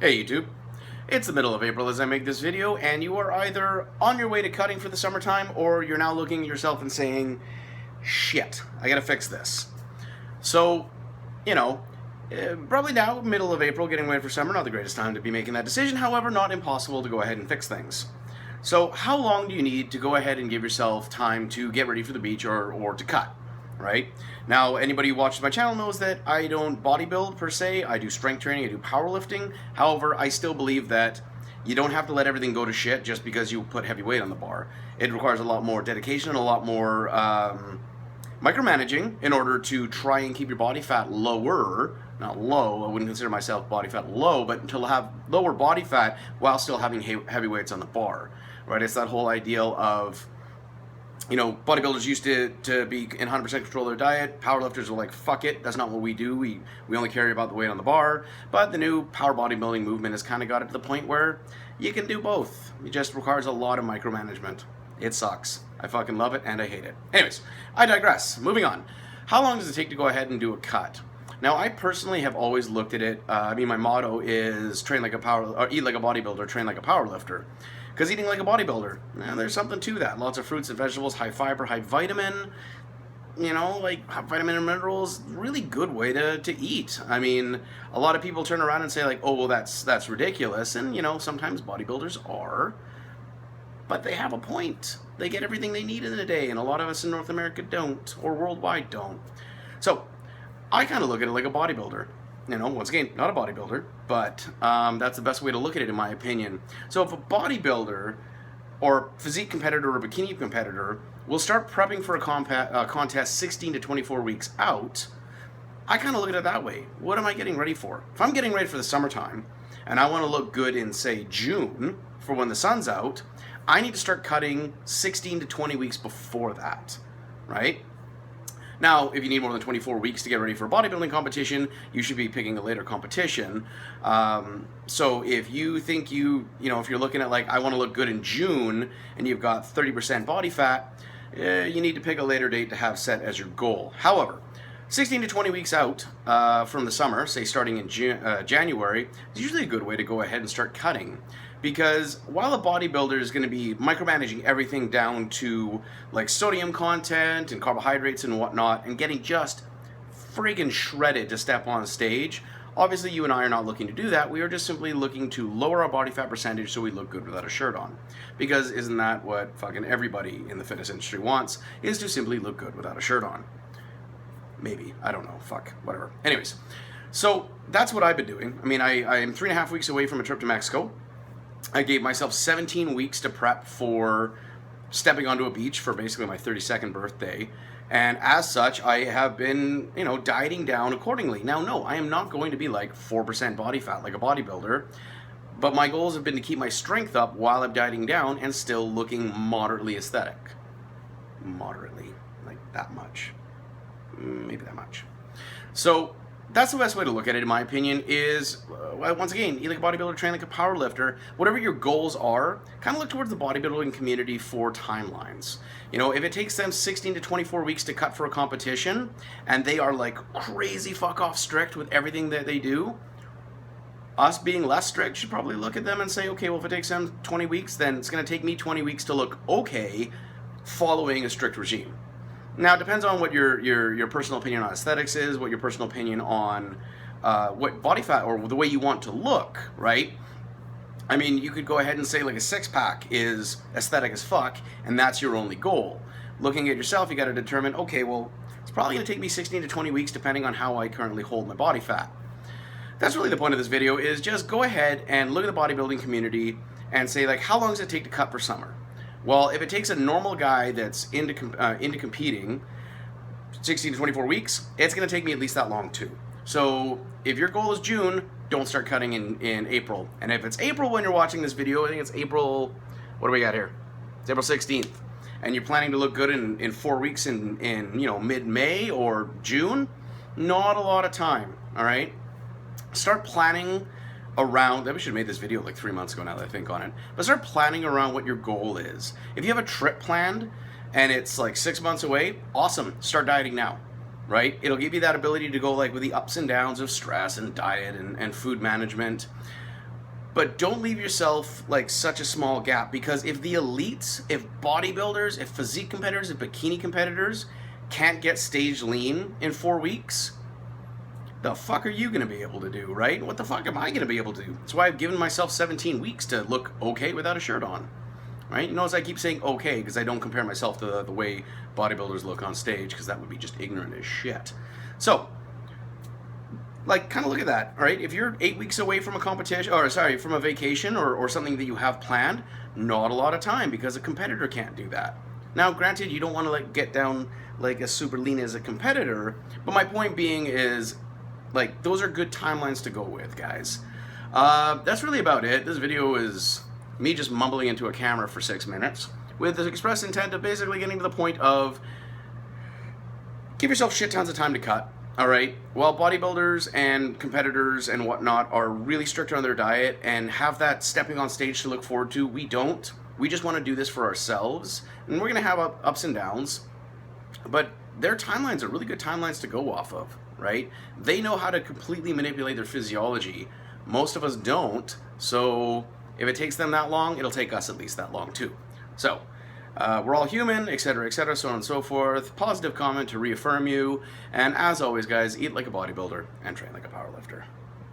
Hey YouTube, it's the middle of April as I make this video, and you are either on your way to cutting for the summertime or you're now looking at yourself and saying, shit, I gotta fix this. So, probably now, middle of April, getting ready for summer, not the greatest time to be making that decision, however, not impossible to go ahead and fix things. So how long do you need to go ahead and give yourself time to get ready for the beach or to cut? Right? Now, anybody who watches my channel knows that I don't bodybuild per se. I do strength training, I do powerlifting. However, I still believe that you don't have to let everything go to shit just because you put heavy weight on the bar. It requires a lot more dedication and a lot more micromanaging in order to try and keep your body fat lower. Not low, I wouldn't consider myself body fat low, but to have lower body fat while still having heavy weights on the bar. Right? It's that whole ideal of, bodybuilders used to be in 100% control of their diet. Powerlifters are like, fuck it, that's not what we do. We only carry about the weight on the bar. But the new power bodybuilding movement has kind of got it to the point where you can do both. It just requires a lot of micromanagement. It sucks. I fucking love it and I hate it. Anyways, I digress. Moving on. How long does it take to go ahead and do a cut? Now, I personally have always looked at it. My motto is eat like a bodybuilder, train like a powerlifter. Because eating like a bodybuilder, there's something to that. Lots of fruits and vegetables, high fiber, high vitamin. Like vitamin and minerals, really good way to eat. I mean, a lot of people turn around and say like, oh, well, that's ridiculous. And, sometimes bodybuilders are. But they have a point. They get everything they need in a day. And a lot of us in North America don't, or worldwide don't. So I kind of look at it like a bodybuilder. Once again, not a bodybuilder, but that's the best way to look at it in my opinion. So if a bodybuilder or physique competitor or bikini competitor will start prepping for a contest 16 to 24 weeks out, I kind of look at it that way. What am I getting ready for? If I'm getting ready for the summertime and I want to look good in, say, June for when the sun's out, I need to start cutting 16 to 20 weeks before that, right? Now, if you need more than 24 weeks to get ready for a bodybuilding competition, you should be picking a later competition. So if you think if you're looking at like, I want to look good in June and you've got 30% body fat, you need to pick a later date to have set as your goal. However, 16 to 20 weeks out from the summer, say starting in January, is usually a good way to go ahead and start cutting. Because while a bodybuilder is going to be micromanaging everything down to like sodium content and carbohydrates and whatnot and getting just friggin' shredded to step on stage, obviously you and I are not looking to do that. We are just simply looking to lower our body fat percentage so we look good without a shirt on. Because isn't that what fucking everybody in the fitness industry wants, is to simply look good without a shirt on. Maybe. I don't know. Fuck. Whatever. Anyways, so that's what I've been doing. I mean, I am 3.5 weeks away from a trip to Mexico. I gave myself 17 weeks to prep for stepping onto a beach for basically my 32nd birthday. And as such, I have been, dieting down accordingly. Now, no, I am not going to be like 4% body fat like a bodybuilder. But my goals have been to keep my strength up while I'm dieting down and still looking moderately aesthetic. Moderately. Like that much. Maybe that much. So that's the best way to look at it, in my opinion, is, once again, eat like a bodybuilder, train like a powerlifter. Whatever your goals are, kind of look towards the bodybuilding community for timelines. If it takes them 16 to 24 weeks to cut for a competition, and they are like crazy fuck-off strict with everything that they do, us being less strict should probably look at them and say, okay, well, if it takes them 20 weeks, then it's going to take me 20 weeks to look okay following a strict regime. Now, it depends on what your personal opinion on aesthetics is, what your personal opinion on what body fat or the way you want to look, right? I mean, you could go ahead and say like a six-pack is aesthetic as fuck, and that's your only goal. Looking at yourself, you got to determine, okay, well, it's probably going to take me 16 to 20 weeks depending on how I currently hold my body fat. That's really the point of this video, is just go ahead and look at the bodybuilding community and say, like, how long does it take to cut for summer? Well, if it takes a normal guy that's into competing 16 to 24 weeks, it's going to take me at least that long too. So if your goal is June, don't start cutting in April. And if it's April when you're watching this video, I think it's April, what do we got here? It's April 16th. And you're planning to look good in 4 weeks in mid-May or June, not a lot of time, all right? Start planning around, we should have made this video like 3 months ago now that I think on it, but start planning around what your goal is. If you have a trip planned and it's like 6 months away, awesome, start dieting now, right? It'll give you that ability to go like with the ups and downs of stress and diet and food management But don't leave yourself like such a small gap, because if the elites, if bodybuilders, if physique competitors, if bikini competitors can't get stage lean in 4 weeks, the fuck are you going to be able to do, right? What the fuck am I going to be able to do? That's why I've given myself 17 weeks to look okay without a shirt on, right? You notice I keep saying okay because I don't compare myself to the way bodybuilders look on stage, because that would be just ignorant as shit. So, like, kind of look at that, all right? If you're 8 weeks away from a competition, or sorry, from a vacation or something that you have planned, not a lot of time, because a competitor can't do that. Now, granted, you don't want to like get down like as super lean as a competitor, but my point being is, like, those are good timelines to go with, guys. That's really about it. This video is me just mumbling into a camera for 6 minutes with the express intent of basically getting to the point of give yourself shit tons of time to cut. All right, while bodybuilders and competitors and whatnot are really strict on their diet and have that stepping on stage to look forward to, we don't. We just want to do this for ourselves, and we're going to have ups and downs, but their timelines are really good timelines to go off of, right? They know how to completely manipulate their physiology. Most of us don't, so if it takes them that long, it'll take us at least that long too. So, we're all human, etc., so on and so forth. Positive comment to reaffirm you. And as always, guys, eat like a bodybuilder and train like a powerlifter.